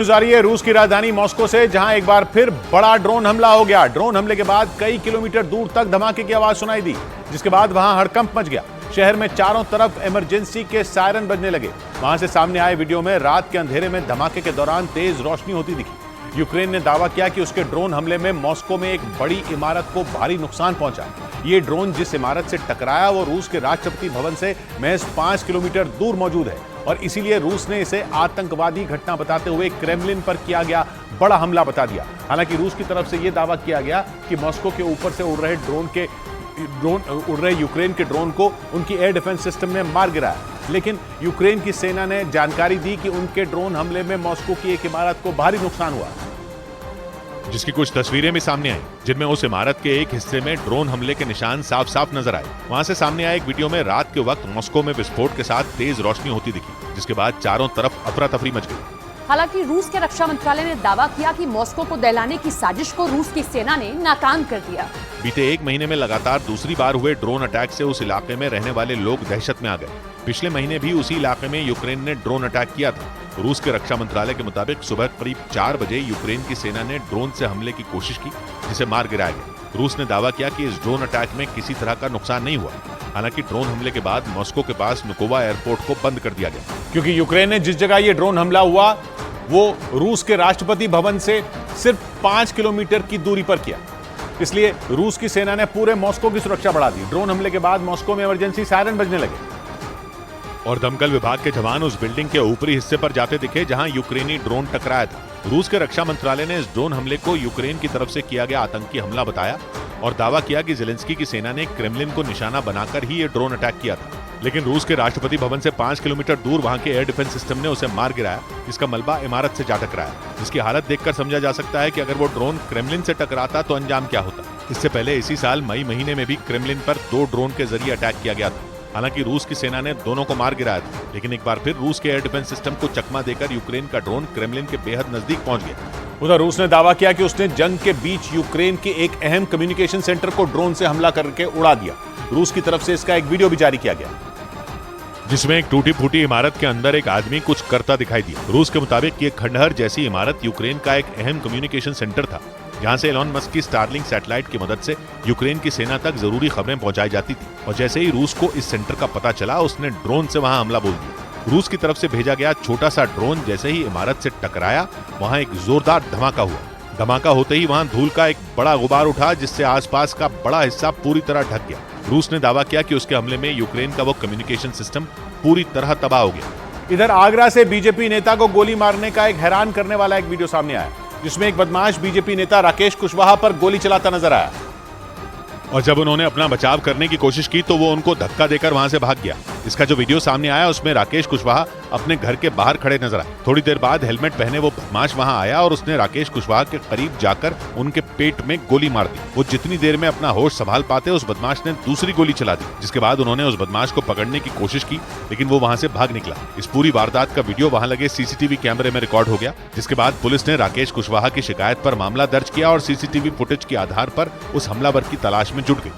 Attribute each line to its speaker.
Speaker 1: News आ रही है रूस की राजधानी मॉस्को से, जहां एक बार फिर बड़ा ड्रोन हमला हो गया। ड्रोन हमले के बाद कई किलोमीटर दूर तक धमाके की आवाज सुनाई दी, जिसके बाद वहां हड़कंप मच गया। शहर में चारों तरफ इमरजेंसी के सायरन बजने लगे। वहां से सामने आए वीडियो में रात के अंधेरे में धमाके के दौरान तेज रोशनी होती दिखी। यूक्रेन ने दावा किया कि उसके ड्रोन हमले में मॉस्को में एक बड़ी इमारत को भारी नुकसान पहुंचा। ये ड्रोन जिस इमारत से टकराया वो रूस के राष्ट्रपति भवन से महज 5 किलोमीटर दूर मौजूद है और इसीलिए रूस ने इसे आतंकवादी घटना बताते हुए क्रेमलिन पर किया गया बड़ा हमला बता दिया। हालांकि रूस की तरफ से यह दावा किया गया कि मॉस्को के ऊपर से उड़ रहे यूक्रेन के ड्रोन को उनकी एयर डिफेंस सिस्टम ने मार गिराया। लेकिन यूक्रेन की सेना ने जानकारी दी कि उनके ड्रोन हमले में मॉस्को की एक इमारत को भारी नुकसान हुआ,
Speaker 2: जिसकी कुछ तस्वीरें भी सामने आई, जिनमें उस इमारत के एक हिस्से में ड्रोन हमले के निशान साफ साफ नजर आए। वहां से सामने आए एक वीडियो में रात के वक्त मॉस्को में विस्फोट के साथ तेज रोशनी होती दिखी, जिसके बाद चारों तरफ अफरा तफरी मच गई।
Speaker 3: हालांकि रूस के रक्षा मंत्रालय ने दावा किया कि मॉस्को को दहलाने की साजिश को रूस की सेना ने नाकाम कर दिया।
Speaker 2: बीते एक महीने में लगातार दूसरी बार हुए ड्रोन अटैक से उस इलाके में रहने वाले लोग दहशत में आ गए। पिछले महीने भी उसी इलाके में यूक्रेन ने ड्रोन अटैक किया था। रूस के रक्षा मंत्रालय के मुताबिक सुबह करीब 4 बजे यूक्रेन की सेना ने ड्रोन से हमले की कोशिश की, जिसे मार गिराया गया। रूस ने दावा किया कि इस ड्रोन अटैक में किसी तरह का नुकसान नहीं हुआ। हालांकि ड्रोन हमले के बाद मॉस्को के पास नुकोवा एयरपोर्ट को बंद कर दिया गया,
Speaker 1: क्योंकि यूक्रेन ने जिस जगह ये ड्रोन हमला हुआ वो रूस के राष्ट्रपति भवन से सिर्फ 5 किलोमीटर की दूरी पर किया। इसलिए रूस की सेना ने पूरे मॉस्को की सुरक्षा बढ़ा दी। ड्रोन हमले के बाद मॉस्को में इमरजेंसी सायरन बजने लगे
Speaker 2: और दमकल विभाग के जवान उस बिल्डिंग के ऊपरी हिस्से पर जाते दिखे जहां यूक्रेनी ड्रोन टकराया था। रूस के रक्षा मंत्रालय ने इस ड्रोन हमले को यूक्रेन की तरफ से किया गया आतंकी हमला बताया और दावा किया कि ज़ेलेंस्की की सेना ने क्रेमलिन को निशाना बनाकर ही ये ड्रोन अटैक किया था। लेकिन रूस के राष्ट्रपति भवन से 5 किलोमीटर दूर वहां के एयर डिफेंस सिस्टम ने उसे मार गिराया, जिसका मलबा इमारत से जा टकराया, जिसकी हालत देखकर समझा जा सकता है कि अगर वो ड्रोन क्रेमलिन से टकराता तो अंजाम क्या होता। इससे पहले इसी साल मई महीने में भी क्रेमलिन पर 2 ड्रोन के जरिए अटैक किया गया था। हालांकि रूस की सेना ने दोनों को मार गिराया था, लेकिन एक बार फिर रूस के एयर डिफेंस सिस्टम को चकमा देकर यूक्रेन का ड्रोन क्रेमलिन के बेहद नजदीक पहुंच गया।
Speaker 1: उधर रूस ने दावा किया कि उसने जंग के बीच यूक्रेन के एक अहम कम्युनिकेशन सेंटर को ड्रोन से हमला करके उड़ा दिया। रूस की तरफ से इसका एक वीडियो भी जारी किया गया,
Speaker 2: जिसमें एक टूटी फूटी इमारत के अंदर एक आदमी कुछ करता दिखाई दिया। रूस के मुताबिक ये खंडहर जैसी इमारत यूक्रेन का एक अहम कम्युनिकेशन सेंटर था, जहां से एलॉन मस्क की स्टारलिंक सैटेलाइट की मदद से यूक्रेन की सेना तक जरूरी खबरें पहुंचाई जाती थी। और जैसे ही रूस को इस सेंटर का पता चला, उसने ड्रोन से वहां हमला बोल दिया। रूस की तरफ से भेजा गया छोटा सा ड्रोन जैसे ही इमारत से टकराया, वहां एक जोरदार धमाका हुआ। धमाका होते ही वहां धूल का एक बड़ा गुबार उठा, जिससे आसपास का बड़ा हिस्सा पूरी तरह ढक गया। रूस ने दावा किया कि उसके हमले में यूक्रेन का वो कम्युनिकेशन सिस्टम पूरी तरह तबाह हो गया।
Speaker 1: इधर आगरा से बीजेपी नेता को गोली मारने का एक हैरान करने वाला एक वीडियो सामने आया, जिसमें एक बदमाश बीजेपी नेता राकेश कुशवाहा पर गोली चलाता नजर आया
Speaker 2: और जब उन्होंने अपना बचाव करने की कोशिश की तो वो उनको धक्का देकर वहां से भाग गया। इसका जो वीडियो सामने आया उसमें राकेश कुशवाहा अपने घर के बाहर खड़े नजर आए। थोड़ी देर बाद हेलमेट पहने वो बदमाश वहां आया और उसने राकेश कुशवाहा के करीब जाकर उनके पेट में गोली मार दी। वो जितनी देर में अपना होश संभाल पाते उस बदमाश ने दूसरी गोली चला दी, जिसके बाद उन्होंने उस बदमाश को पकड़ने की कोशिश की, लेकिन वो वहां से भाग निकला। इस पूरी वारदात का वीडियो वहां लगे सीसीटीवी कैमरे में रिकॉर्ड हो गया, जिसके बाद पुलिस ने राकेश कुशवाहा की शिकायत पर मामला दर्ज किया और सीसीटीवी फुटेज के आधार पर उस हमलावर की तलाश में जुट गई।